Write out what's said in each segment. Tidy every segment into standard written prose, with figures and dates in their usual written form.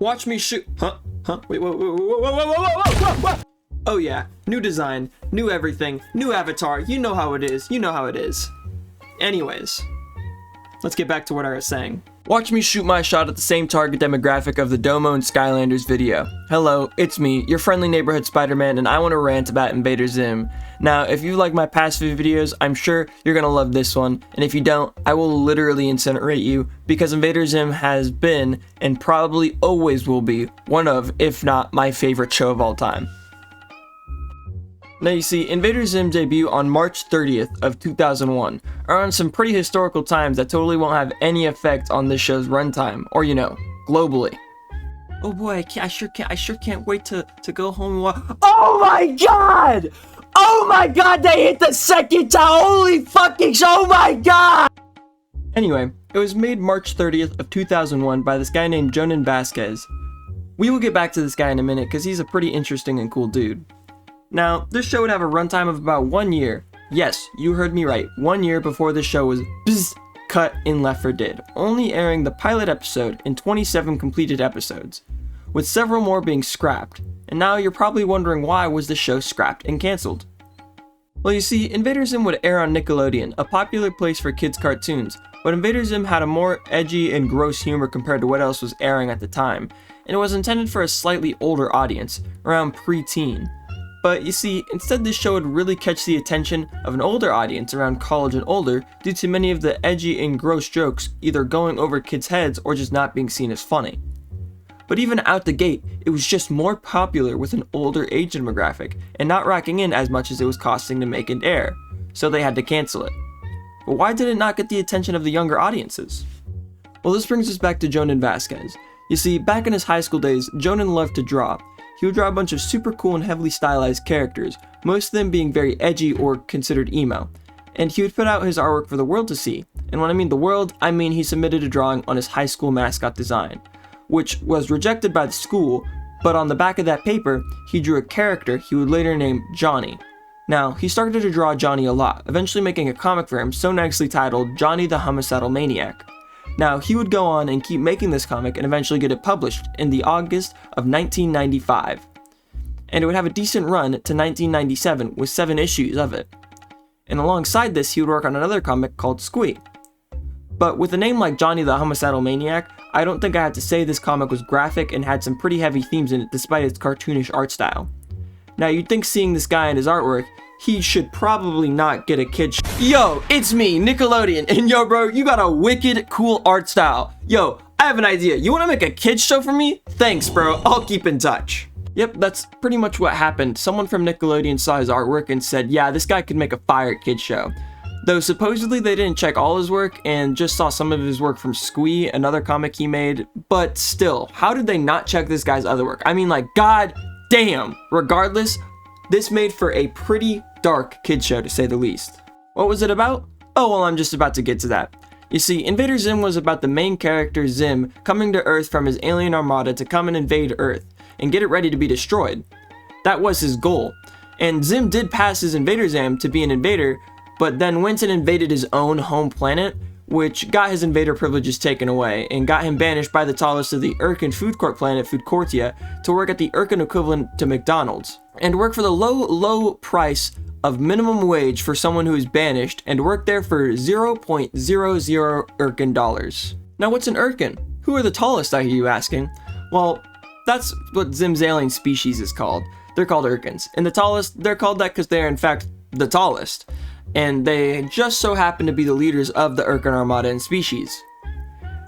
Watch me shoot. Huh? Wait, whoa. Oh yeah, new design, new everything, new avatar. You know how it is. Anyways, let's get back to what I was saying. Watch me shoot my shot at the same target demographic of the Domo and Skylanders video. Hello, it's me, your friendly neighborhood Spider-Man, and I want to rant about Invader Zim. Now, if you like my past few videos, I'm sure you're gonna love this one, and if you don't, I will literally incinerate you, because Invader Zim has been, and probably always will be, one of, if not my favorite show of all time. Now you see, Invader Zim debuted on March 30th of 2001, around some pretty historical times that totally won't have any effect on this show's runtime, or you know, globally. Oh boy, I sure can't wait to go home and watch. Oh my god! Oh my god, they hit the second time! Holy fucking oh my god! Anyway, it was made March 30th of 2001 by this guy named Vasquez. We will get back to this guy in a minute because he's a pretty interesting and cool dude. Now, this show would have a runtime of about 1 year. Yes, you heard me right, 1 year before the show was cut and left for dead, only airing the pilot episode and 27 completed episodes, with several more being scrapped. And now you're probably wondering why was the show scrapped and cancelled. Well, you see, Invader Zim would air on Nickelodeon, a popular place for kids' cartoons, but Invader Zim had a more edgy and gross humor compared to what else was airing at the time, and it was intended for a slightly older audience, around pre-teen. But you see, instead this show would really catch the attention of an older audience around college and older due to many of the edgy and gross jokes either going over kids' heads or just not being seen as funny. But even out the gate, it was just more popular with an older age demographic and not racking in as much as it was costing to make and air, so they had to cancel it. But why did it not get the attention of the younger audiences? Well, this brings us back to Jonan Vasquez. You see, back in his high school days, Jonan loved to draw. He would draw a bunch of super cool and heavily stylized characters, most of them being very edgy or considered emo. And he would put out his artwork for the world to see. And when I mean the world, I mean he submitted a drawing on his high school mascot design, which was rejected by the school, but on the back of that paper, he drew a character he would later name Johnny. Now, he started to draw Johnny a lot, eventually making a comic for him so nicely titled Johnny the Homicidal Maniac. Now, he would go on and keep making this comic and eventually get it published in the August of 1995. And it would have a decent run to 1997 with 7 issues of it. And alongside this, he would work on another comic called Squee. But with a name like Johnny the Homicidal Maniac, I don't think I had to say this comic was graphic and had some pretty heavy themes in it despite its cartoonish art style. Now, you'd think seeing this guy and his artwork, he should probably not get a kid's Yo, it's me, Nickelodeon, and yo bro, you got a wicked cool art style. Yo, I have an idea. You wanna make a kid's show for me? Thanks bro, I'll keep in touch. Yep, that's pretty much what happened. Someone from Nickelodeon saw his artwork and said, yeah, this guy could make a fire kid's show. Though supposedly they didn't check all his work and just saw some of his work from Squee, another comic he made, but still, how did they not check this guy's other work? I mean, like, god damn. Regardless, this made for a pretty dark kid show to say the least. What was it about? Oh well, I'm just about to get to that. You see, Invader Zim was about the main character Zim coming to Earth from his alien armada to come and invade Earth and get it ready to be destroyed. That was his goal. And Zim did pass his Invader Zam to be an invader, but then went and invaded his own home planet, which got his invader privileges taken away and got him banished by the tallest of the Urkin food court planet, Foodcourtia, to work at the Urkin equivalent to McDonald's, and work for the low price of minimum wage for someone who is banished, and work there for 0.00 Urkin dollars. Now what's an Urkin? Who are the tallest, I hear you asking? Well, that's what Zim's alien species is called. They're called Urkins. And the tallest, they're called that because they're in fact the tallest. And they just so happen to be the leaders of the Urkin Armada and species.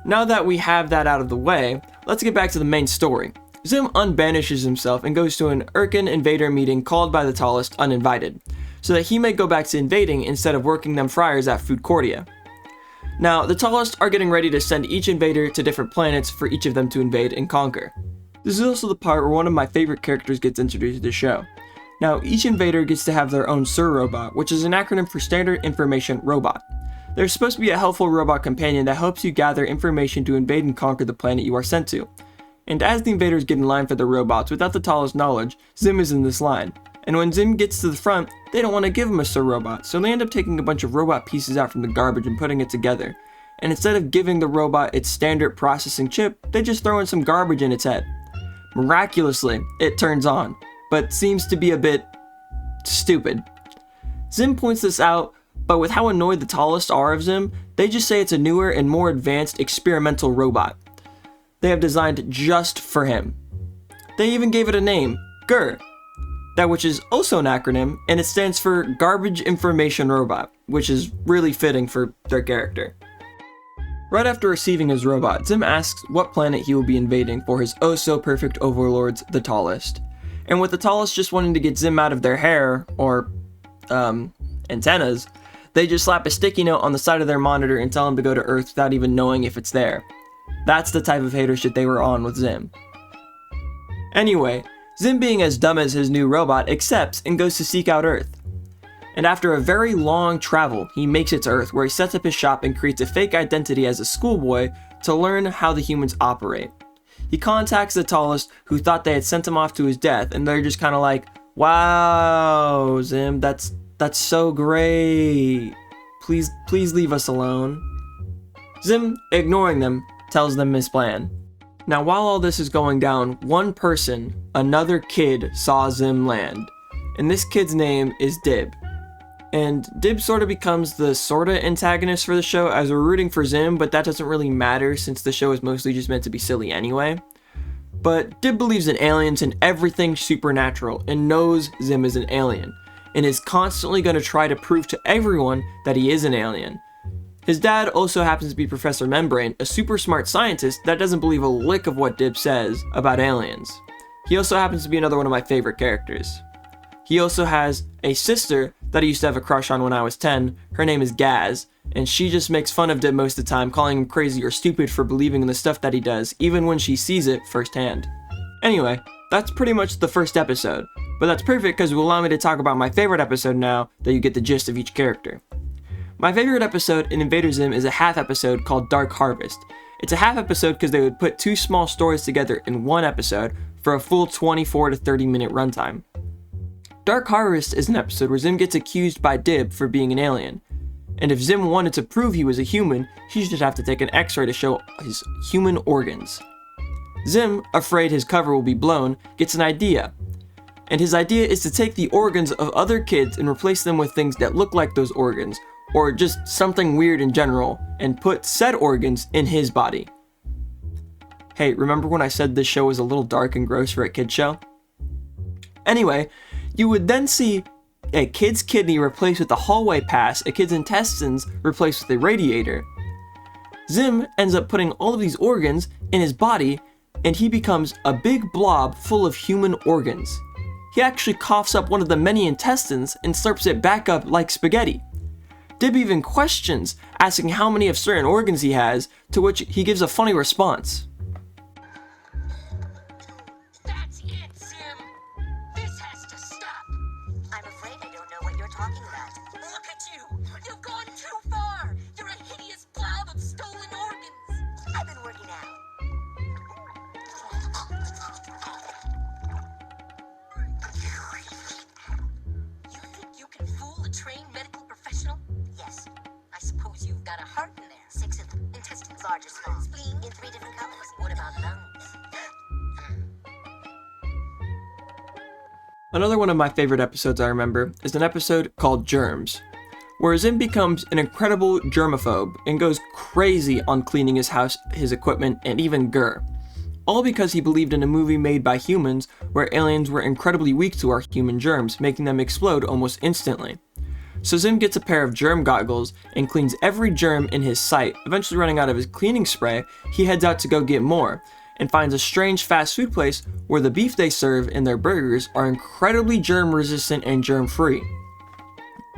Now that we have that out of the way, let's get back to the main story. Zim unbanishes himself and goes to an Urkin invader meeting called by the tallest uninvited, so that he may go back to invading instead of working them friars at Foodcourtia. Now, the tallest are getting ready to send each invader to different planets for each of them to invade and conquer. This is also the part where one of my favorite characters gets introduced to the show. Now, each invader gets to have their own SIR robot, which is an acronym for Standard Information Robot. There's supposed to be a helpful robot companion that helps you gather information to invade and conquer the planet you are sent to. And as the invaders get in line for the robots without the tallest knowledge, Zim is in this line. And when Zim gets to the front, they don't want to give him a SIR robot, so they end up taking a bunch of robot pieces out from the garbage and putting it together. and instead of giving the robot its standard processing chip, they just throw in some garbage in its head. Miraculously, it turns on, but seems to be a bit stupid. Zim points this out, but with how annoyed the tallest are of Zim, they just say it's a newer and more advanced experimental robot they have designed just for him. They even gave it a name, GER, that which is also an acronym, and it stands for Garbage Information Robot, which is really fitting for their character. Right after receiving his robot, Zim asks what planet he will be invading for his oh-so-perfect overlords, the tallest. And with the tallest just wanting to get Zim out of their hair, or, antennas, they just slap a sticky note on the side of their monitor and tell him to go to Earth without even knowing if it's there. That's the type of hater shit they were on with Zim. Anyway, Zim, being as dumb as his new robot, accepts and goes to seek out Earth. And after a very long travel, he makes it to Earth, where he sets up his shop and creates a fake identity as a schoolboy to learn how the humans operate. He contacts the tallest, who thought they had sent him off to his death, and they're just kind of like, "Wow, Zim, that's so great. Please leave us alone." Zim, ignoring them, tells them his plan. Now, while all this is going down, one person, another kid, saw Zim land, and this kid's name is Dib. And Dib sort of becomes the sorta antagonist for the show, as we're rooting for Zim, but that doesn't really matter since the show is mostly just meant to be silly anyway. But Dib believes in aliens and everything supernatural, and knows Zim is an alien, and is constantly going to try to prove to everyone that he is an alien. His dad also happens to be Professor Membrane, a super smart scientist that doesn't believe a lick of what Dib says about aliens. He also happens to be another one of my favorite characters. He also has a sister that I used to have a crush on when I was 10. Her name is Gaz, and she just makes fun of Dib most of the time, calling him crazy or stupid for believing in the stuff that he does, even when she sees it firsthand. Anyway, that's pretty much the first episode, but that's perfect because it will allow me to talk about my favorite episode now that you get the gist of each character. My favorite episode in Invader Zim is a half episode called Dark Harvest. It's a half episode because they would put two small stories together in one episode for a full 24 to 30 minute runtime. Dark Harvest is an episode where Zim gets accused by Dib for being an alien. And if Zim wanted to prove he was a human, he should have to take an x-ray to show his human organs. Zim, afraid his cover will be blown, gets an idea. And his idea is to take the organs of other kids and replace them with things that look like those organs, or just something weird in general, and put said organs in his body. Hey, remember when I said this show was a little dark and gross for a kid's show? Anyway, you would then see a kid's kidney replaced with a hallway pass, a kid's intestines replaced with a radiator. Zim ends up putting all of these organs in his body, and he becomes a big blob full of human organs. He actually coughs up one of the many intestines and slurps it back up like spaghetti. Dib even questions, asking how many of certain organs he has, to which he gives a funny response. That's it, Zim! This has to stop! I'm afraid I don't know what you're talking about. Look at you! You've gone too far! You're a hideous blob of stolen organs! I've been working out. You think you can fool a trained medical professional? Yes. I suppose you've got a heart in there. 6 of them. Intestines, large or small. Spleen in 3 different colors. What about lungs? Another one of my favorite episodes I remember is an episode called Germs, where Zim becomes an incredible germaphobe and goes crazy on cleaning his house, his equipment, and even GER. All because he believed in a movie made by humans where aliens were incredibly weak to our human germs, making them explode almost instantly. So Zim gets a pair of germ goggles and cleans every germ in his sight. Eventually running out of his cleaning spray, he heads out to go get more, and finds a strange fast food place where the beef they serve in their burgers are incredibly germ resistant and germ free.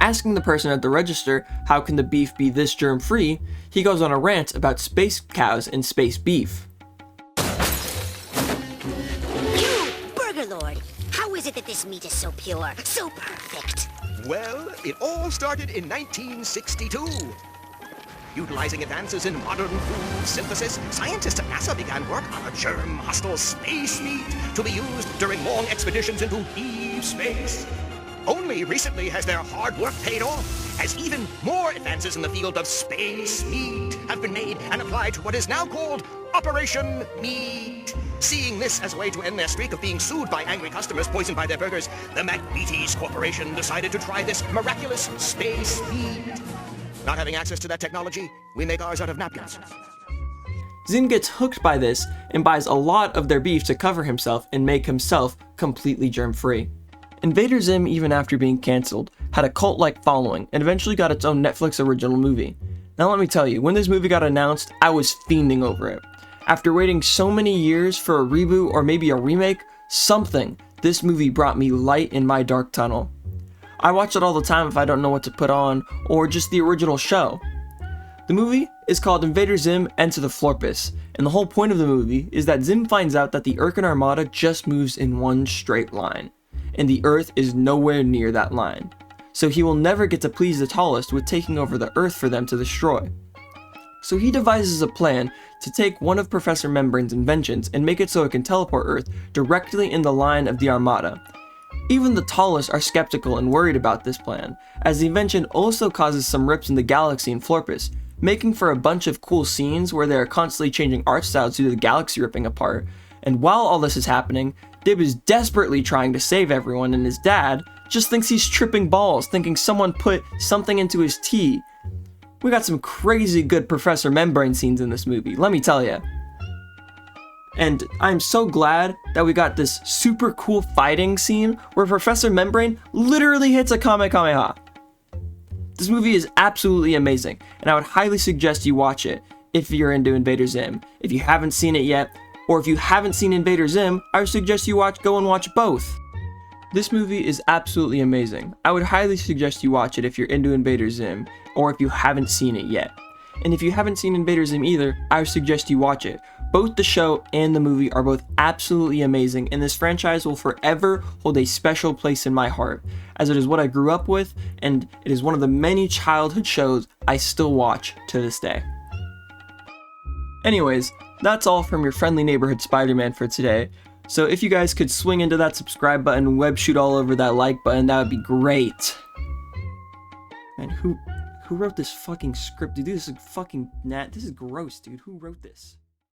Asking the person at the register how can the beef be this germ free, he goes on a rant about space cows and space beef. You, Burger Lord! How is it that this meat is so pure, so perfect? Well, it all started in 1962. Utilizing advances in modern food synthesis, scientists at NASA began work on a germ-hostile space meat to be used during long expeditions into deep space. Only recently has their hard work paid off, as even more advances in the field of space meat have been made and applied to what is now called Operation Meat. Seeing this as a way to end their streak of being sued by angry customers poisoned by their burgers, the McMeaties Corporation decided to try this miraculous space meat. Not having access to that technology, we make ours out of napkins. Zim gets hooked by this and buys a lot of their beef to cover himself and make himself completely germ-free. Invader Zim, even after being cancelled, had a cult-like following and eventually got its own Netflix original movie. Now let me tell you, when this movie got announced, I was fiending over it. After waiting so many years for a reboot or maybe a remake, this movie brought me light in my dark tunnel. I watch it all the time if I don't know what to put on, or just the original show. The movie is called Invader Zim Enter the Florpus, and the whole point of the movie is that Zim finds out that the Urkin Armada just moves in one straight line, and the Earth is nowhere near that line. So he will never get to please the tallest with taking over the Earth for them to destroy. So he devises a plan to take one of Professor Membrane's inventions and make it so it can teleport Earth directly in the line of the Armada. Even the tallest are skeptical and worried about this plan, as the invention also causes some rips in the galaxy in Florpus, making for a bunch of cool scenes where they are constantly changing art styles due to the galaxy ripping apart. And while all this is happening, Dib is desperately trying to save everyone, and his dad just thinks he's tripping balls, thinking someone put something into his tea. We got some crazy good Professor Membrane scenes in this movie, let me tell ya. And I'm so glad that we got this super cool fighting scene where Professor Membrane literally hits a Kamehameha. This movie is absolutely amazing, and I would highly suggest you watch it if you're into Invader Zim. If you haven't seen it yet, or if you haven't seen Invader Zim, I would suggest you go and watch both. This movie is absolutely amazing. I would highly suggest you watch it if you're into Invader Zim, or if you haven't seen it yet. And if you haven't seen Invader Zim either, I would suggest you watch it. Both the show and the movie are both absolutely amazing, and this franchise will forever hold a special place in my heart, as it is what I grew up with, and it is one of the many childhood shows I still watch to this day. Anyways, that's all from your friendly neighborhood Spider-Man for today. So if you guys could swing into that subscribe button and web shoot all over that like button, that would be great. Man, who wrote this fucking script, dude? This is fucking this is gross, dude. Who wrote this?